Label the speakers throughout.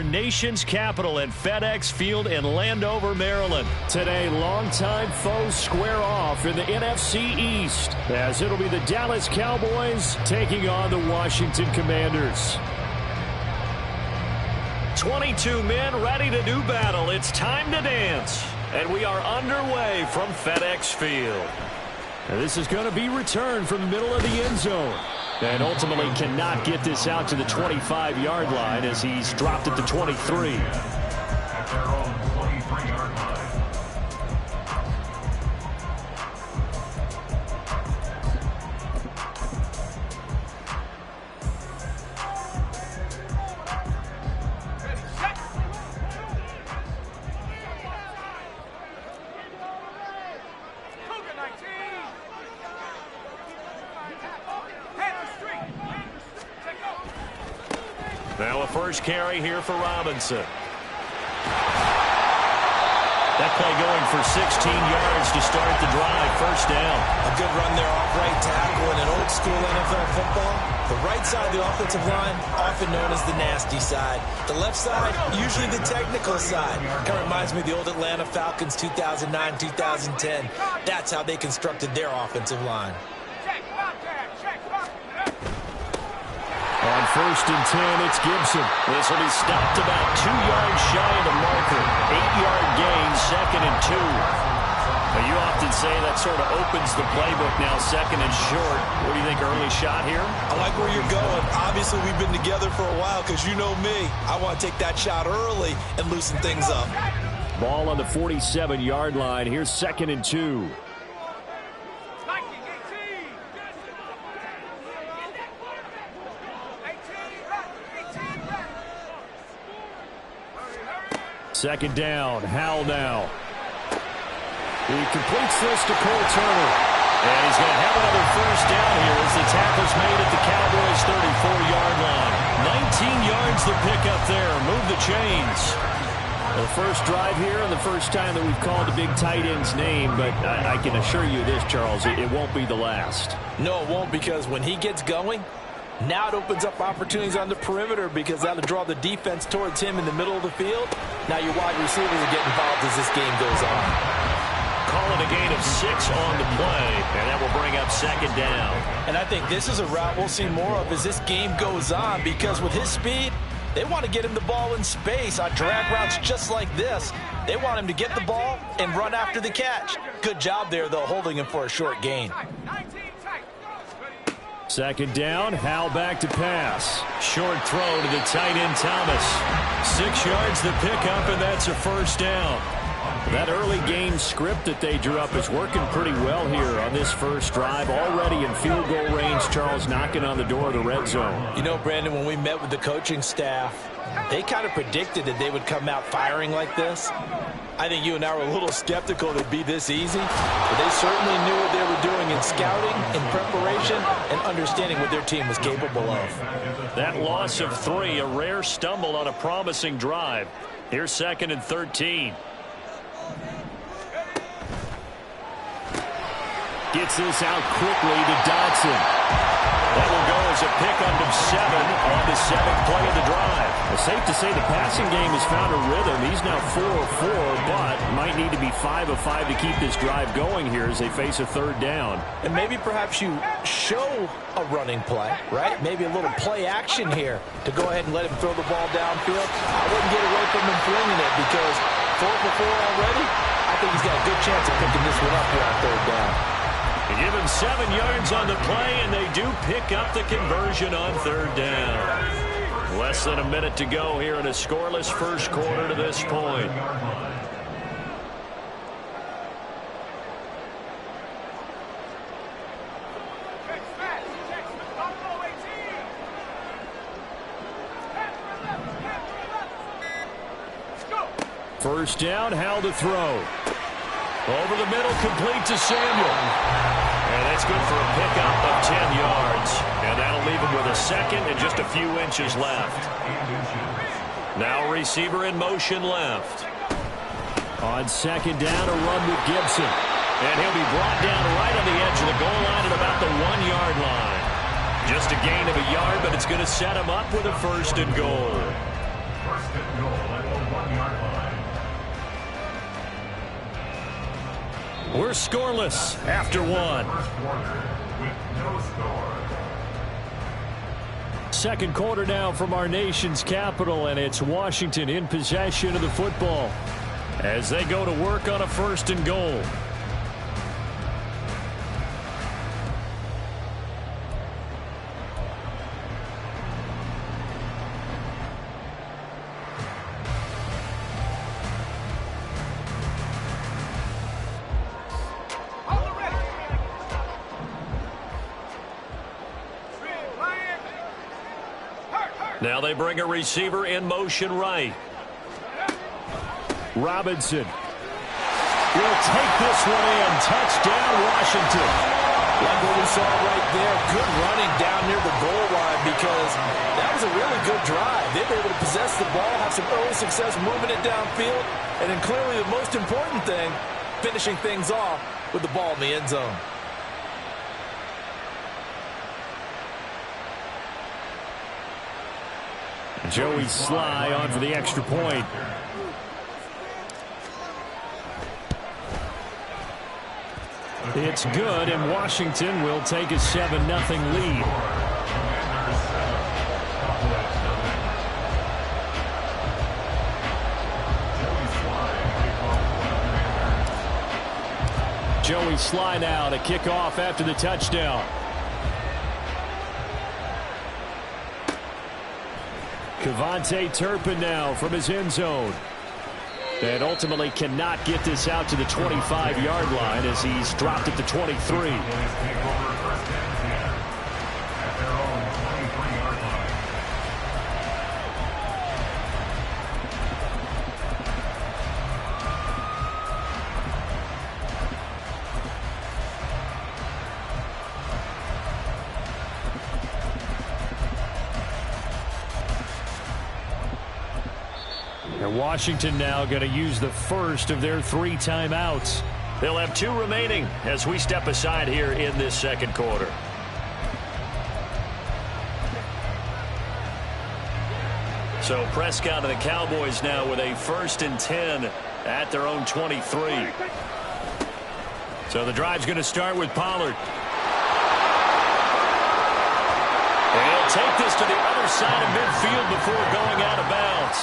Speaker 1: our nation's capital at FedEx Field in Landover, Maryland. Today, longtime foes square off in the NFC East, as it'll be the Dallas Cowboys taking on the Washington Commanders. 22 men ready to do battle. It's time to dance. And we are underway from FedEx Field. And this is going to be returned from the middle of the end zone. And ultimately cannot get this out to the 25-yard line as he's dropped at the 23.
Speaker 2: At their own 23-yard line.
Speaker 1: Now a first carry here for Robinson. That play going for 16 yards to start the drive. First down.
Speaker 3: A good run there off right tackle in an old school NFL football. The right side of the offensive line, often known as the nasty side. The left side, usually the technical side. Kind of reminds me of the old Atlanta Falcons 2009-2010. That's how they constructed their offensive line.
Speaker 1: On first and 10, it's Gibson. This will be stopped about 2 yards shy of the marker. 8-yard gain, second and 2. Now, you often say that sort of opens the playbook now, second and short. What do you think, early shot here?
Speaker 3: I like where you're going. Obviously, we've been together for a while because you know me. I want to take that shot early and loosen things up.
Speaker 1: Ball on the 47-yard line. Here's second and 2. Second down, Howell now. He completes this to Cole Turner. And he's going to have another first down here as the tackle's made at the Cowboys' 34-yard line. 19 yards the pickup there. Move the chains. The first drive here and the first time that we've called a big tight end's name, but I can assure you this, Charles, it won't be the last.
Speaker 3: No, it won't, because when he gets going, now it opens up opportunities on the perimeter because that'll draw the defense towards him in the middle of the field. Now your wide receivers will get involved as this game goes on.
Speaker 1: Calling a gain of 6 on the play, and that will bring up second down.
Speaker 3: And I think this is a route we'll see more of as this game goes on, because with his speed, they want to get him the ball in space on drag routes just like this. They want him to get the ball and run after the catch. Good job there, though, holding him for a short gain.
Speaker 1: Second down, Howell back to pass. Short throw to the tight end, Thomas. 6 yards the pickup, and that's a first down. That early game script that they drew up is working pretty well here on this first drive. Already in field goal range, Charles knocking on the door of the red zone.
Speaker 3: You know, Brandon, when we met with the coaching staff, they kind of predicted that they would come out firing like this. I think you and I were a little skeptical it'd be this easy, but they certainly knew what they were doing in scouting, in preparation, and understanding what their team was capable of.
Speaker 1: That loss of 3, a rare stumble on a promising drive. Here's second and 13. Gets this out quickly to Dodson. That will go as a pickup of 7 on the 7th play of the drive. It's safe to say the passing game has found a rhythm. He's now 4 of 4, but might need to be 5 of 5 to keep this drive going here as they face a third down.
Speaker 3: And maybe perhaps you show a running play, right? Maybe a little play action here to go ahead and let him throw the ball downfield. I wouldn't get away from him flinging it because 4 for 4 already. I think he's got a good chance of picking this one up here on third down.
Speaker 1: They give him 7 yards on the play, and they do pick up the conversion on third down. Less than a minute to go here in a scoreless first quarter to this point. First down, Howell to throw. Over the middle, complete to Samuel. And that's good for a pickup of 10 yards. And that'll leave him with a second and just a few inches left. Now receiver in motion left. On second down, a run with Gibson. And he'll be brought down right on the edge of the goal line at about the 1-yard line. Just a gain of a yard, but it's going to set him up with a first and goal.
Speaker 2: Fifth goal at the 1-yard line.
Speaker 1: We're scoreless after one.
Speaker 2: First quarter with no score.
Speaker 1: Second quarter now from our nation's capital, and it's Washington in possession of the football as they go to work on a 1st and goal. Now they bring a receiver in motion right. Robinson will take this one in. Touchdown, Washington.
Speaker 3: Like what we saw right there, good running down near the goal line because that was a really good drive. They were able to possess the ball, have some early success moving it downfield, and then clearly the most important thing, finishing things off with the ball in the end zone.
Speaker 1: Joey Sly on for the extra point. It's good, and Washington will take a 7-0 lead. Joey Sly now to kick off after the touchdown. Kevontae Turpin now from his end zone. And ultimately cannot get this out to the 25-yard line as he's dropped at the 23. And Washington now going to use the first of their 3 timeouts. They'll have 2 remaining as we step aside here in this second quarter. So Prescott and the Cowboys now with a 1st and 10 at their own 23. So the drive's going to start with Pollard. And he'll take this to the other side of midfield before going out of bounds.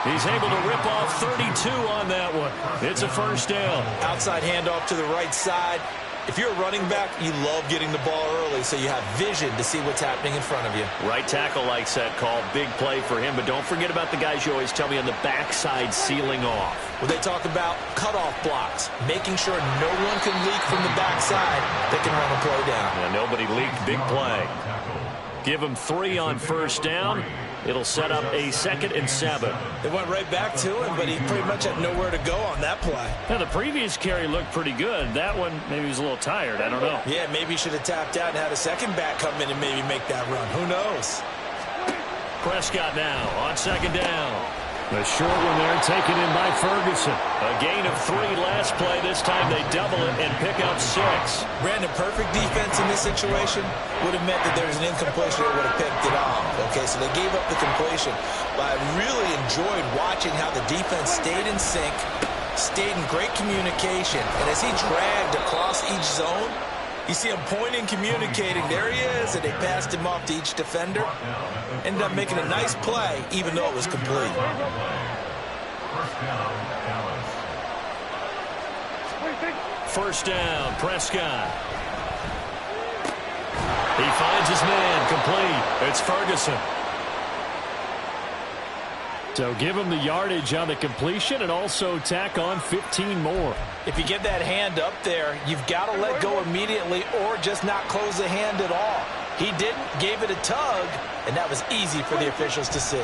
Speaker 1: He's able to rip off 32 on that one. It's a 1st down. Outside handoff to the right side. If you're a running back, you love getting the ball early so you have vision to see what's happening in front of you. Right tackle likes that call. Big play for him, but don't forget about the guys you always tell me on the backside sealing off. Well, they talk about cutoff blocks, making sure no one can leak from the backside. They can run a play down. Yeah, nobody leaked. Big play. Give him 3 on 1st down. It'll set up a 2nd and 7. They went right back to him, but he pretty much had nowhere to go on that play. Now, the previous carry looked pretty good. That one, maybe he was a little tired. I don't know. Yeah, maybe he should have tapped out and had a second back come in and maybe make that run. Who knows? Prescott now on 2nd down. The short one there taken in by Ferguson. A gain of 3 last play. This time they double it and pick up 6. Brandon, perfect defense in this situation would have meant that there was an incompletion that would have picked it off. Okay, so they gave up the completion. But I really enjoyed watching how the defense stayed in sync, stayed in great communication. And as he dragged across each zone, you see him pointing, communicating. There he is, and they passed him off to each defender. Ended up making a nice play, even though it was complete. First down, Prescott. He finds his man, complete. It's Ferguson. So give him the yardage on the completion and also tack on 15 more. If you get that hand up there, you've got to let go immediately or just not close the hand at all. He didn't, gave it a tug, and that was easy for the officials to see.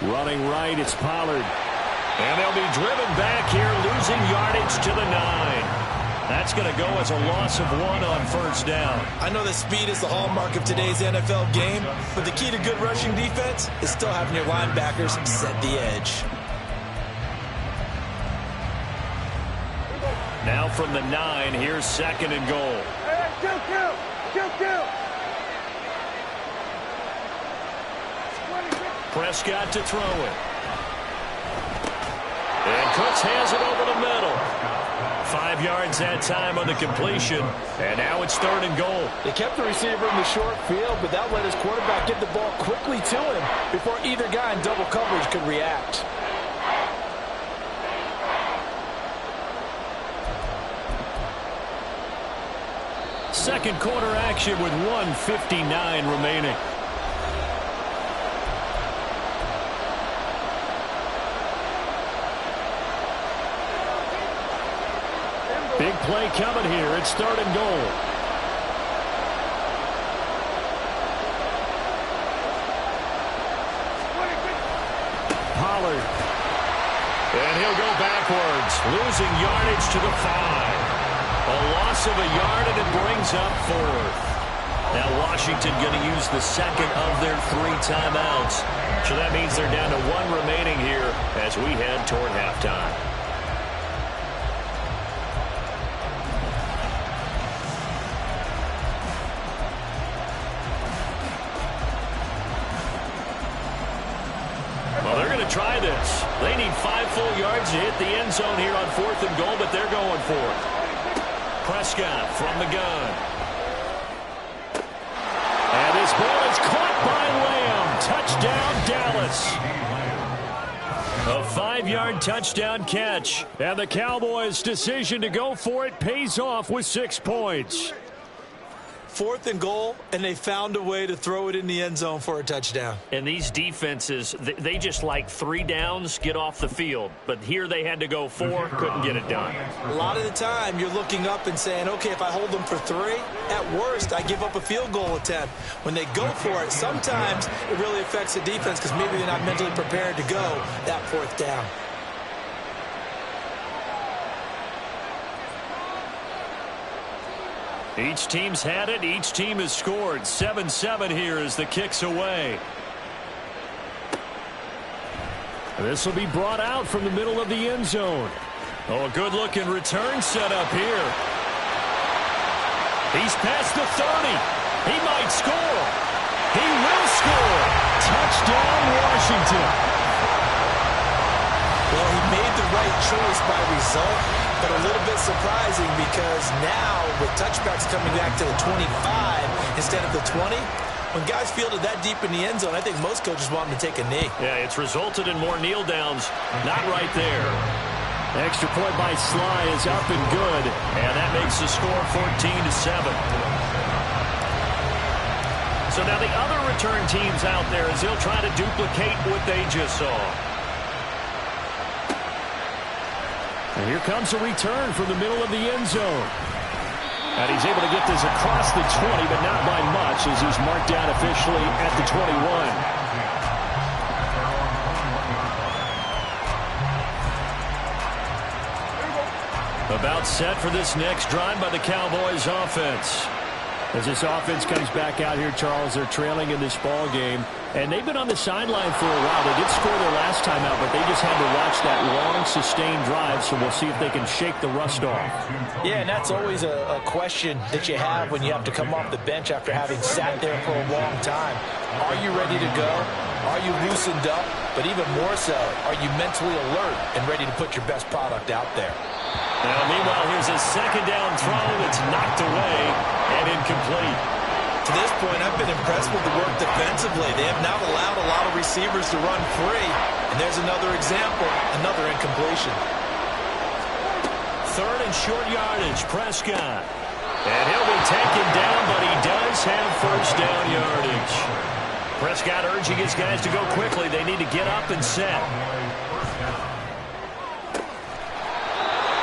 Speaker 1: Running right, it's Pollard. And they'll be driven back here, losing yardage to the 9. That's going to go as a loss of 1 on 1st down. I know that speed is the hallmark of today's NFL game, but the key to good rushing defense is still having your linebackers set the edge. Now from the 9, here's 2nd and goal. Prescott to throw it. 5 yards that time on the completion. And now it's 3rd and goal.
Speaker 3: They kept the receiver in the short field, but that let his quarterback get the ball quickly to him before either guy in double coverage could react.
Speaker 1: Second quarter action with 1:59 remaining. Big play coming here. It's 3rd and goal. Pollard. And he'll go backwards, losing yardage to the 5. A loss of a yard, and it brings up 4th. Now Washington going to use the second of their 3 timeouts. So that means they're down to 1 remaining here as we head toward halftime. Well, they're going to try this. They need 5 full yards to hit the end zone here on 4th and goal, but they're going for it. Prescott from the gun. And this ball is caught by Lamb. Touchdown, Dallas. A 5-yard touchdown catch. And the Cowboys' decision to go for it pays off with 6 points.
Speaker 3: 4th and goal, and they found a way to throw it in the end zone for a touchdown.
Speaker 1: And these defenses, they just like 3 downs, get off the field. But here they had to go 4, couldn't get it done.
Speaker 3: A lot of the time, you're looking up and saying, okay, if I hold them for 3, at worst, I give up a field goal attempt. When they go for it, sometimes it really affects the defense because maybe they're not mentally prepared to go that 4th down.
Speaker 1: Each team's had it. Each team has scored. 7-7 here as the kick's away. This will be brought out from the middle of the end zone. Oh, a good-looking return set up here. He's past the 30. He might score. He will score. Touchdown, Washington.
Speaker 3: Well, he made the right choice by result, but a little bit surprising because now with touchbacks coming back to the 25 instead of the 20, when guys fielded that deep in the end zone, I think most coaches want them to take a knee.
Speaker 1: Yeah, it's resulted in more kneel downs. Not right there. Extra point by Sly is up and good, and that makes the score 14-7. So now the other return teams out there as they'll try to duplicate what they just saw. And here comes a return from the middle of the end zone. And he's able to get this across the 20, but not by much as he's marked down officially at the 21. About set for this next drive by the Cowboys offense. As this offense comes back out here, Charles, they're trailing in this ball game. And they've been on the sideline for a while. They did score their last time out, but they just had to watch that long, sustained drive, so we'll see if they can shake the rust off.
Speaker 3: Yeah, and that's always a question that you have when you have to come off the bench after having sat there for a long time. Are you ready to go? Are you loosened up? But even more so, are you mentally alert and ready to put your best product out there?
Speaker 1: Now, meanwhile, here's a second down throw that's knocked away and incomplete.
Speaker 3: To this point, I've been impressed with the work defensively. They have not allowed a lot of receivers to run free. And there's another example, another incompletion.
Speaker 1: 3rd and short yardage, Prescott. And he'll be taken down, but he does have 1st down yardage. Prescott urging his guys to go quickly. They need to get up and set.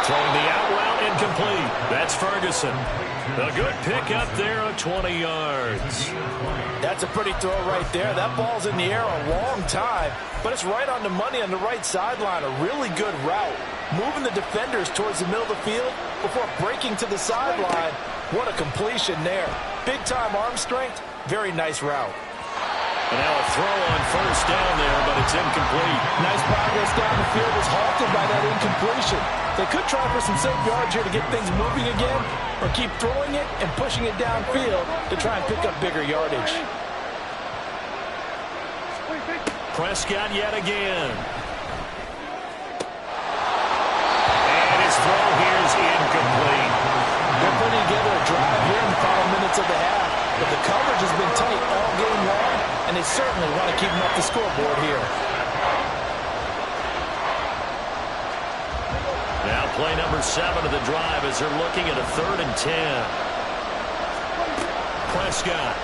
Speaker 1: Throwing the out route incomplete. That's Ferguson. A good pick up there of 20 yards.
Speaker 3: That's a pretty throw right there. That ball's in the air a long time, but it's right on the money on the right sideline. A really good route. Moving the defenders towards the middle of the field before breaking to the sideline. What a completion there. Big-time arm strength. Very nice route.
Speaker 1: And now a throw on 1st down there, but it's incomplete.
Speaker 3: Nice progress down the field was halted by that incompletion. They could try for some safe yards here to get things moving again, or keep throwing it and pushing it downfield to try and pick up bigger yardage.
Speaker 1: Prescott yet again. And his throw here is incomplete. play number 7 of the drive as they're looking at a 3rd and 10. Prescott.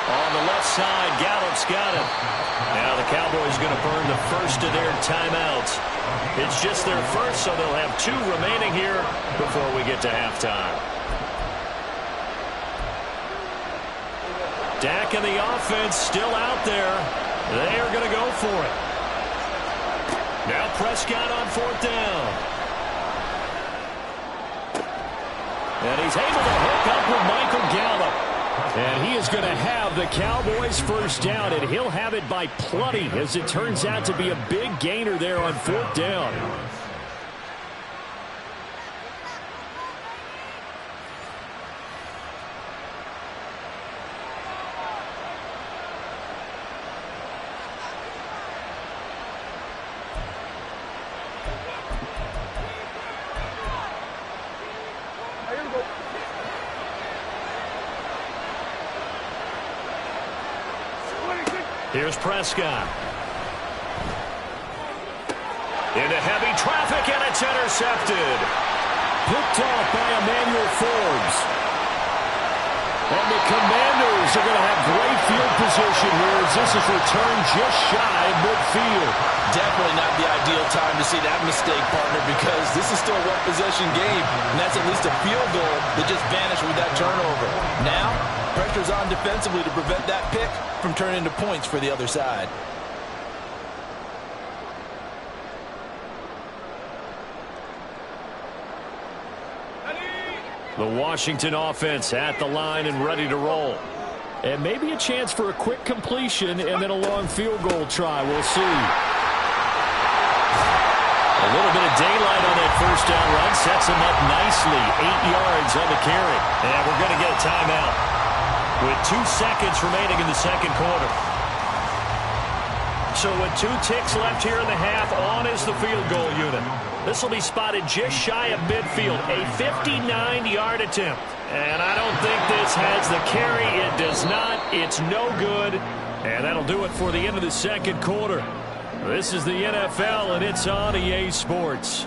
Speaker 1: On the left side, Gallup's got it. Now the Cowboys going to burn the first of their timeouts. It's just their first, so they'll have 2 remaining here before we get to halftime. Dak and the offense still out there. They are going to go for it. Now Prescott on 4th down. And he's able to hook up with Michael Gallup. And he is going to have the Cowboys first down, and he'll have it by plenty as it turns out to be a big gainer there on 4th down. Here's Prescott. Into heavy traffic, and it's intercepted. Picked off by Emmanuel Forbes. And the Commanders are going to have great field position here as this is returned just shy of midfield.
Speaker 3: Definitely not the ideal time to see that mistake, partner, because this is still a one-possession game, and that's at least a field goal that just vanished with that turnover. Now, pressure's on defensively to prevent that pick from turning into points for the other side.
Speaker 1: The Washington offense at the line and ready to roll. And maybe a chance for a quick completion and then a long field goal try. We'll see. A little bit of daylight on that first down run sets him up nicely. 8 yards on the carry. And we're going to get a timeout with 2 seconds remaining in the second quarter. So with 2 ticks left here in the half, on is the field goal unit. This will be spotted just shy of midfield. A 59-yard attempt. And I don't think this has the carry. It does not. It's no good. And that'll do it for the end of the second quarter. This is the NFL, and it's on EA Sports.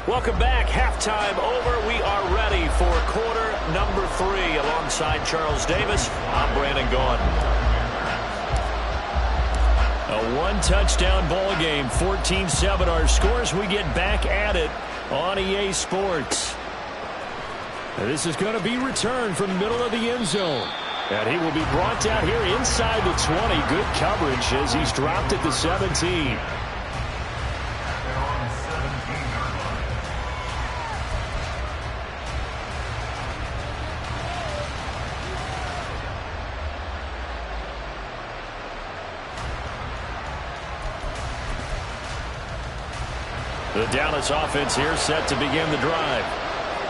Speaker 1: Welcome back. Halftime over. We are ready for quarter number 3. Alongside Charles Davis, I'm Brandon Gaudin. A 1-touchdown ball game, 14-7 our scores. We get back at it on EA Sports. This is going to be returned from the middle of the end zone. And he will be brought down here inside the 20. Good coverage as he's dropped at the 17. The Dallas offense here set to begin the drive.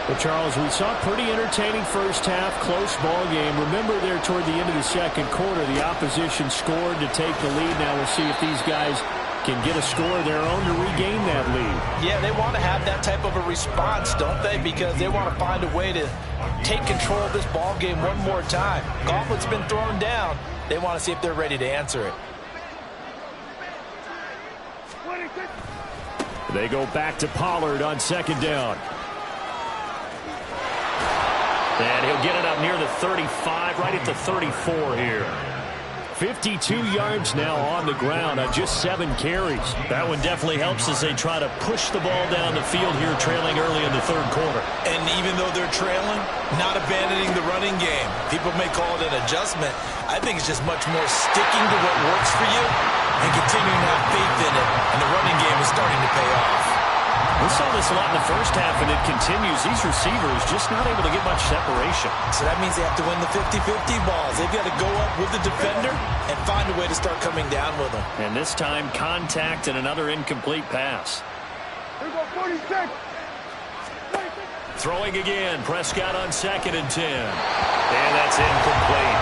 Speaker 1: Well, Charles, we saw a pretty entertaining first half, close ball game. Remember there toward the end of the second quarter, the opposition scored to take the lead. Now we'll see if these guys can get a score of their own to regain that lead.
Speaker 3: Yeah, they want to have that type of a response, don't they? Because they want to find a way to take control of this ball game one more time. Gauntlet's been thrown down. They want to see if they're ready to answer it.
Speaker 1: They go back to Pollard on second down. And he'll get it up near the 35, right at the 34 here. 52 yards now on the ground on just 7 carries. That one definitely helps as they try to push the ball down the field here, trailing early in the third quarter.
Speaker 3: And even though they're trailing, not abandoning the running game. People may call it an adjustment. I think it's just much more sticking to what works for you and continuing to have faith in it. And the running game is starting to pay off.
Speaker 1: We saw this a lot in the first half, and it continues. These receivers just not able to get much separation.
Speaker 3: So that means they have to win the 50-50 balls. They've got to go up with the defender and find a way to start coming down with them.
Speaker 1: And this time, contact and another incomplete pass. Throwing again. Prescott on 2nd and 10. And that's incomplete.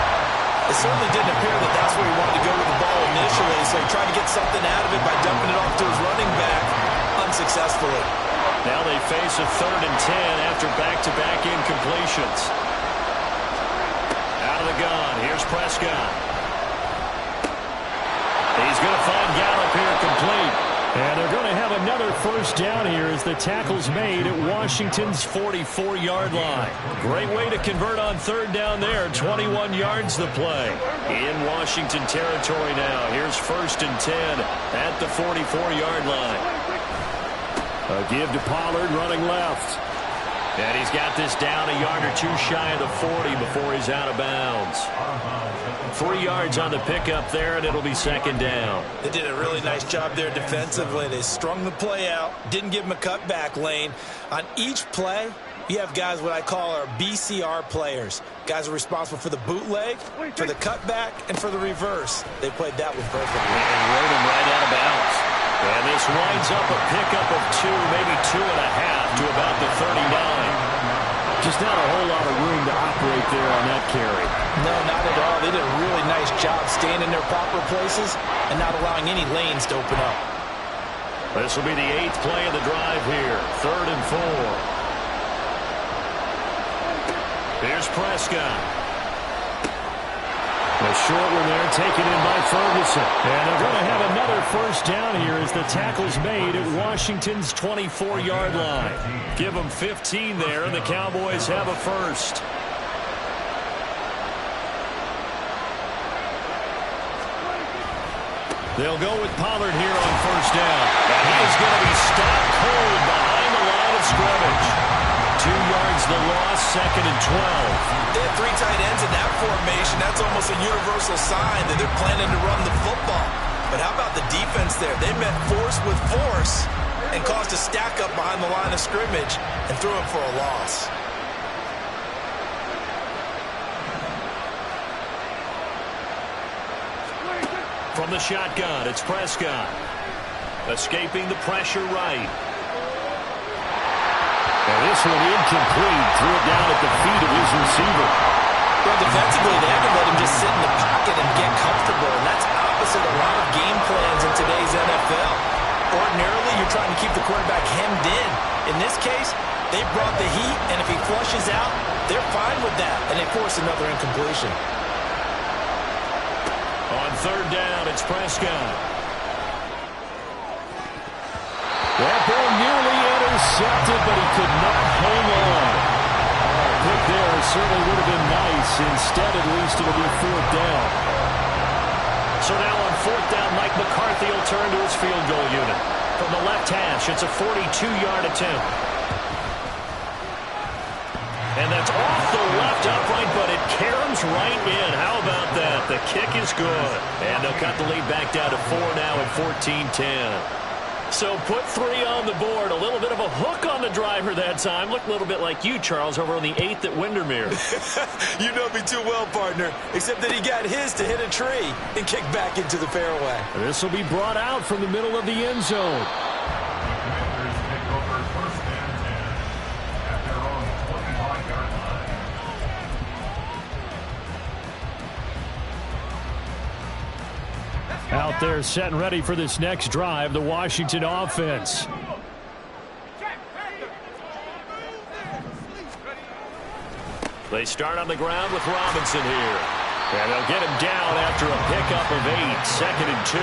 Speaker 3: It certainly didn't appear that that's where he wanted to go with the ball initially, so he tried to get something out of it by dumping it off to his running back unsuccessfully.
Speaker 1: Now they face a 3rd and 10 after back-to-back incompletions. Out of the gun. Here's Prescott. He's going to find Gallup here complete.
Speaker 4: And they're going to have another first down here as the tackle's made at Washington's 44-yard line.
Speaker 1: Great way to convert on 3rd down there. 21 yards the play. In Washington territory now. Here's 1st and 10 at the 44-yard line.
Speaker 4: A give to Pollard running left.
Speaker 1: And he's got this down a yard or two shy of the 40 before he's out of bounds. 3 yards on the pickup there, and it'll be 2nd down.
Speaker 3: They did a really nice job there defensively. They strung the play out, didn't give him a cutback lane. On each play, you have guys what I call our BCR players. Guys are responsible for the bootleg, for the cutback, and for the reverse. They played that one perfectly.
Speaker 1: And rode him right out of bounds. And this winds up a pickup of 2, maybe 2.5 to about the 39.
Speaker 4: Just not a whole lot of room to operate there on that carry.
Speaker 3: No, not at all. They did a really nice job staying in their proper places and not allowing any lanes to open up.
Speaker 1: This will be the 8th play of the drive here. 3rd and 4. Here's Prescott.
Speaker 4: A short one there, taken in by Ferguson. And they're going to have another first down here as the tackle's made at Washington's 24-yard line.
Speaker 1: Give them 15 there, and the Cowboys have a first. They'll go with Pollard here on 1st down. And he's going to be stopped cold behind the line of scrimmage. 2 yards the loss, 2nd and 12.
Speaker 3: They had 3 tight ends in that formation. That's almost a universal sign that they're planning to run the football. But how about the defense there? They met force with force and caused a stack up behind the line of scrimmage and threw it for a loss.
Speaker 1: From the shotgun, it's Prescott. Escaping the pressure right.
Speaker 4: And this one incomplete. Threw it down at the feet of his receiver.
Speaker 3: Well, defensively, they haven't let him just sit in the pocket and get comfortable, and that's opposite a lot of game plans in today's NFL. Ordinarily, you're trying to keep the quarterback hemmed in. In this case, they brought the heat, and if he flushes out, they're fine with that, and they force another incompletion.
Speaker 1: On 3rd down, it's Prescott.
Speaker 4: That ball nearly intercepted, but he could not hang on. Pick there certainly would have been nice. Instead, at least, it'll be 4th down.
Speaker 1: So now on 4th down, Mike McCarthy will turn to his field goal unit. From the left hash, it's a 42-yard attempt. And that's off the left upright, but it caroms right in. How about that? The kick is good. And they'll cut the lead back down to 4 now at 14-10. So put 3 on the board. A little bit of a hook on the driver that time. Looked a little bit like you, Charles, over on the 8th at Windermere.
Speaker 3: You know me too well, partner, except that he got his to hit a tree and kick back into the fairway.
Speaker 4: This will be brought out from the middle of the end zone.
Speaker 2: Commanders take over 1st and 10 at their own 25-yard line.
Speaker 4: Out there set and ready for this next drive, the Washington offense.
Speaker 1: They start on the ground with Robinson here. And they'll get him down after a pickup of 8, 2nd and 2.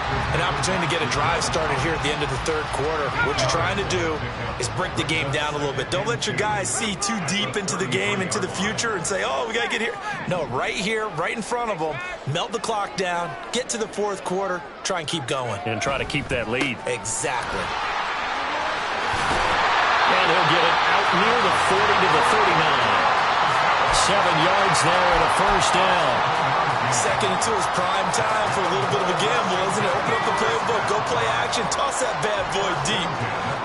Speaker 3: An opportunity to get a drive started here at the end of the 3rd quarter. What you're trying to do is break the game down a little bit. Don't let your guys see too deep into the game, into the future, and say, oh, we got to get here. No, right here, right in front of them, melt the clock down, get to the 4th quarter, try and keep going.
Speaker 1: And try to keep that lead.
Speaker 3: Exactly.
Speaker 1: And he'll get it out near the 40 to the 39. 7 yards there and a first down.
Speaker 3: 2nd and 2 is prime time for a little bit of a gamble, isn't it? Open up the playbook, go play action, toss that bad boy deep.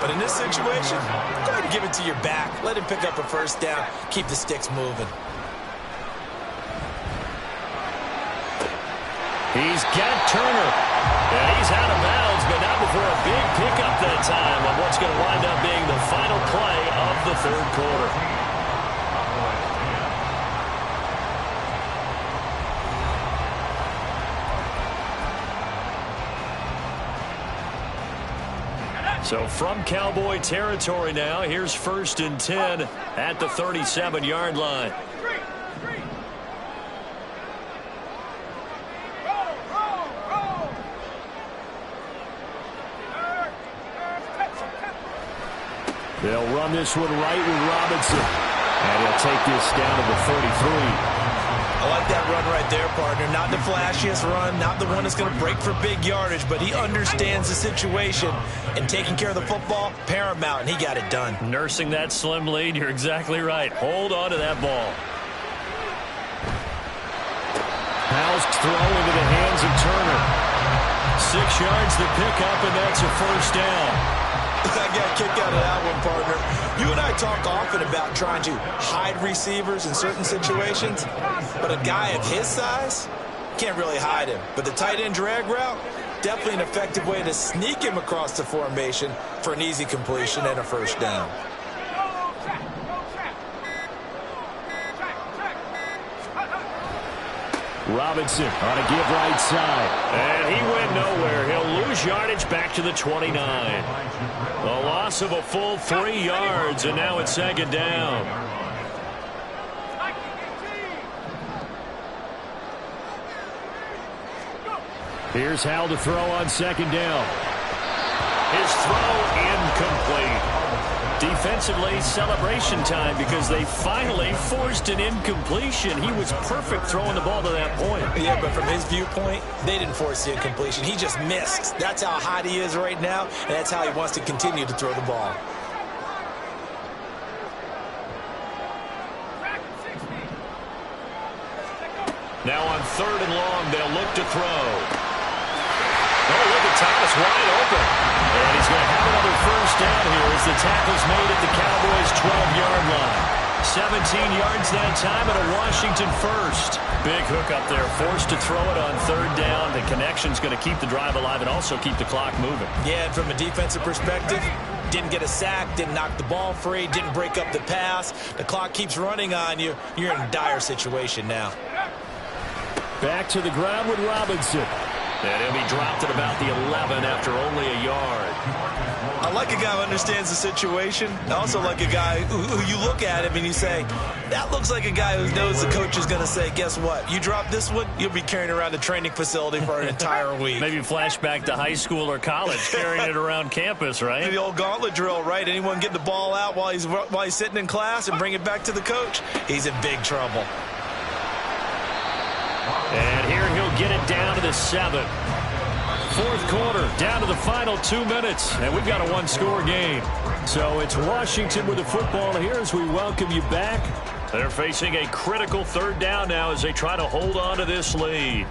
Speaker 3: But in this situation, go ahead and give it to your back. Let him pick up a first down. Keep the sticks moving.
Speaker 1: He's got Turner. And he's out of bounds, but not before a big pickup that time on what's going to wind up being the final play of the 3rd quarter. So from Cowboy territory now, here's 1st and 10 at the 37-yard line.
Speaker 4: They'll run this one right with Robinson. And he'll take this down to the 33.
Speaker 3: I like that run right there, partner. Not the flashiest run, not the one that's going to break for big yardage, but he understands the situation, and taking care of the football, paramount, and he got it done.
Speaker 1: Nursing that slim lead, you're exactly right. Hold on to that ball.
Speaker 4: Powell's throw into the hands of Turner.
Speaker 1: 6 yards to pick up, and that's a 1st down.
Speaker 3: I got a kick out of that one, partner. You and I talk often about trying to hide receivers in certain situations, but a guy of his size can't really hide him. But the tight end drag route, definitely an effective way to sneak him across the formation for an easy completion and a 1st down.
Speaker 4: Robinson on a give right side.
Speaker 1: And he went nowhere. He'll lose yardage back to the 29. The loss of a full 3 yards, and now it's 2nd down.
Speaker 4: Here's Howell to throw on 2nd down.
Speaker 1: His throw incomplete. Defensively, celebration time because they finally forced an incompletion. He was perfect throwing the ball to that point.
Speaker 3: Yeah, but from his viewpoint, they didn't force the incompletion. He just missed. That's how hot he is right now, and that's how he wants to continue to throw the ball.
Speaker 1: Now on 3rd and long, they'll look to throw. Oh, look at Thomas wide open. And he's going to have another 1st down here as the tackle's made at the Cowboys' 12-yard line. 17 yards that time and a Washington 1st. Big hook up there, forced to throw it on 3rd down. The connection's going to keep the drive alive and also keep the clock moving.
Speaker 3: Yeah, and from a defensive perspective, didn't get a sack, didn't knock the ball free, didn't break up the pass. The clock keeps running on you. You're in a dire situation now.
Speaker 4: Back to the ground with Robinson.
Speaker 1: And he'll be dropped at about the 11 after only a yard.
Speaker 3: I like a guy who understands the situation. I also like a guy who you look at him and you say, that looks like a guy who knows the coach is going to say, guess what? You drop this one, you'll be carrying around the training facility for an entire week.
Speaker 1: Maybe flashback to high school or college, carrying it around campus, right?
Speaker 3: The old gauntlet drill, right? Anyone get the ball out while he's sitting in class and bring it back to the coach, he's in big trouble.
Speaker 1: And here he'll get it down to the 7. 4th quarter, down to the final 2 minutes, and we've got a 1-score game.
Speaker 4: So it's Washington with the football here as we welcome you back.
Speaker 1: They're facing a critical 3rd down now as they try to hold on to this lead.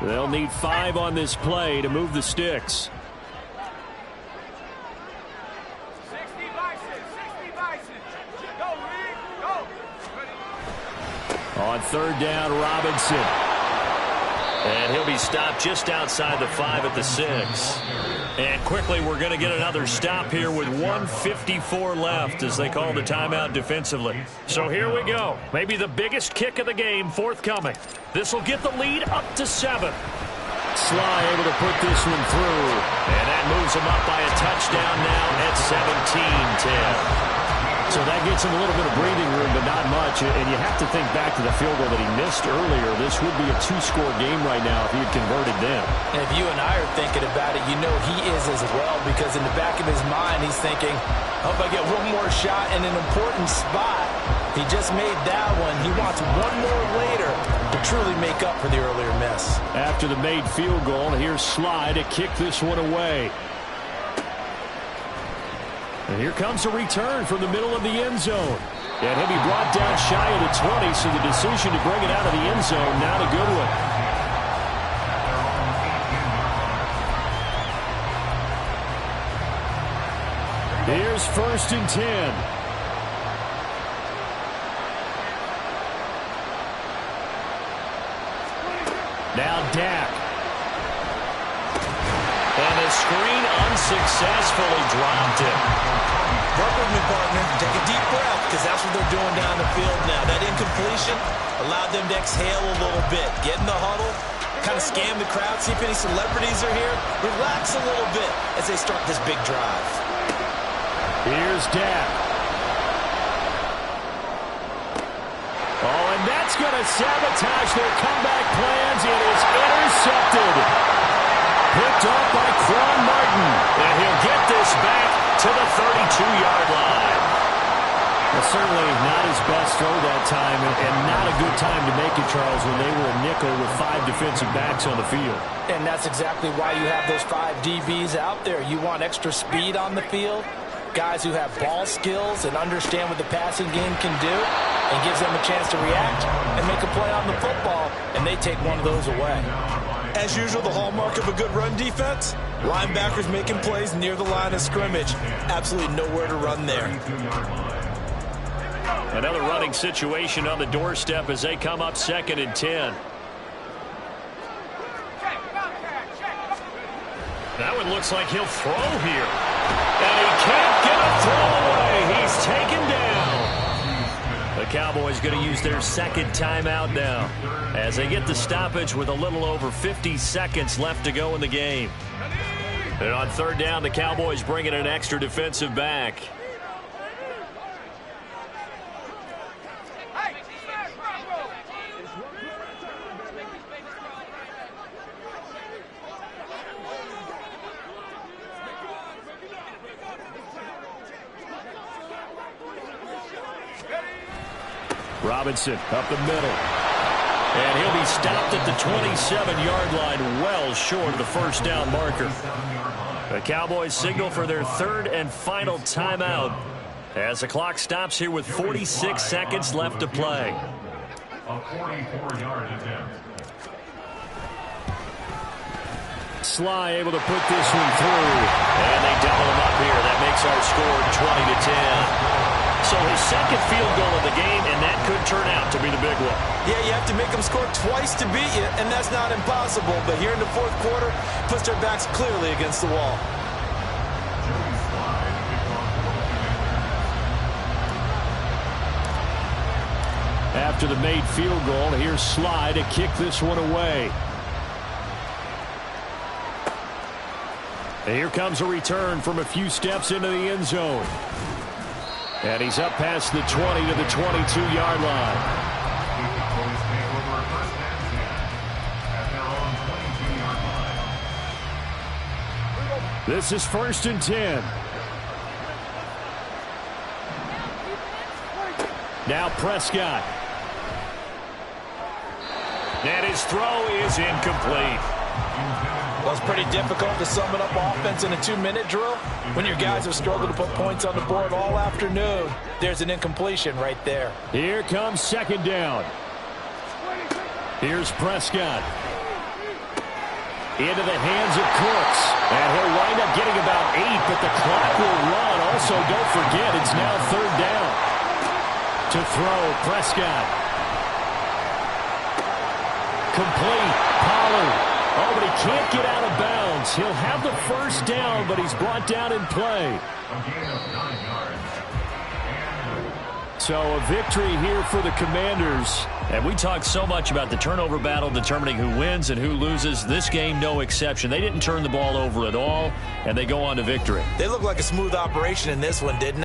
Speaker 4: They'll need 5 on this play to move the sticks. On 3rd down, Robinson.
Speaker 1: And he'll be stopped just outside the 5 at the 6. And quickly, we're going to get another stop here with 1:54 left as they call the timeout defensively. So here we go. Maybe the biggest kick of the game forthcoming. This will get the lead up to 7.
Speaker 4: Sly able to put this one through.
Speaker 1: And that moves him up by a touchdown now at 17-10.
Speaker 4: So that gets him a little bit of breathing room, but not much. And you have to think back to the field goal that he missed earlier. This would be a 2-score game right now if he had converted then.
Speaker 3: And if you and I are thinking about it, you know he is as well, because in the back of his mind, he's thinking, I hope I get one more shot in an important spot. He just made that one. He wants one more later to truly make up for the earlier miss.
Speaker 4: After the made field goal, here's Sly to kick this one away. And here comes a return from the middle of the end zone. And he'll be brought down shy of the 20, so the decision to bring it out of the end zone, not a good one. Here's 1st and 10. Now Dak.
Speaker 1: And the screen unsuccessfully dropped it.
Speaker 3: Work with me, partner. Take a deep breath, because that's what they're doing down the field now. That incompletion allowed them to exhale a little bit. Get in the huddle, kind of scan the crowd, see if any celebrities are here. Relax a little bit as they start this big drive.
Speaker 4: Here's Dak. Oh, and that's going to sabotage their comeback plans. It is intercepted. Picked off by Quan Martin.
Speaker 1: And he'll get this back to the 32-yard line.
Speaker 4: Well, certainly not his best throw that time, and not a good time to make it, Charles, when they were a nickel with 5 defensive backs on the field.
Speaker 5: And that's exactly why you have those 5 DBs out there. You want extra speed on the field, guys who have ball skills and understand what the passing game can do, and gives them a chance to react and make a play on the football, and they take one of those away.
Speaker 3: As usual, the hallmark of a good run defense, linebackers making plays near the line of scrimmage. Absolutely nowhere to run there.
Speaker 1: Another running situation on the doorstep as they come up 2nd and 10. That one looks like he'll throw here. And he can't get a throw away. He's taken down. The Cowboys going to use their 2nd timeout now as they get the stoppage with a little over 50 seconds left to go in the game. And on 3rd down, the Cowboys bring in an extra defensive back.
Speaker 4: Robinson up the middle.
Speaker 1: And he'll be stopped at the 27-yard line, well short of the 1st down marker. The Cowboys signal for their 3rd and final timeout as the clock stops here with 46 seconds left to play.
Speaker 2: A 44-yard attempt.
Speaker 4: Sly able to put this one through.
Speaker 1: And they double him up here. That makes our score 20-10. So his 2nd field goal of the game, and that could turn out to be the big one.
Speaker 3: Yeah, you have to make them score twice to beat you, and that's not impossible. But here in the 4th quarter, puts their backs clearly against the wall.
Speaker 4: After the made field goal, here's Sly to kick this one away. And here comes a return from a few steps into the end zone. And he's up past the 20 to the 22-yard line. This is 1st and 10. Now Prescott.
Speaker 1: And his throw is incomplete.
Speaker 5: Well, it's pretty difficult to sum it up offense in a 2-minute drill when your guys have struggled to put points on the board all afternoon. There's an incompletion right there.
Speaker 4: Here comes 2nd down. Here's Prescott. Into the hands of Cooks. And he'll wind up getting about 8, but the clock will run. Also, don't forget, it's now 3rd down. To throw, Prescott. Complete. Pollard. Oh, but he can't get out of bounds. He'll have the 1st down, but he's brought down in play. So a victory here for the Commanders.
Speaker 1: And we talked so much about the turnover battle determining who wins and who loses. This game, no exception. They didn't turn the ball over at all, and they go on to victory.
Speaker 3: They look like a smooth operation in this one, didn't they?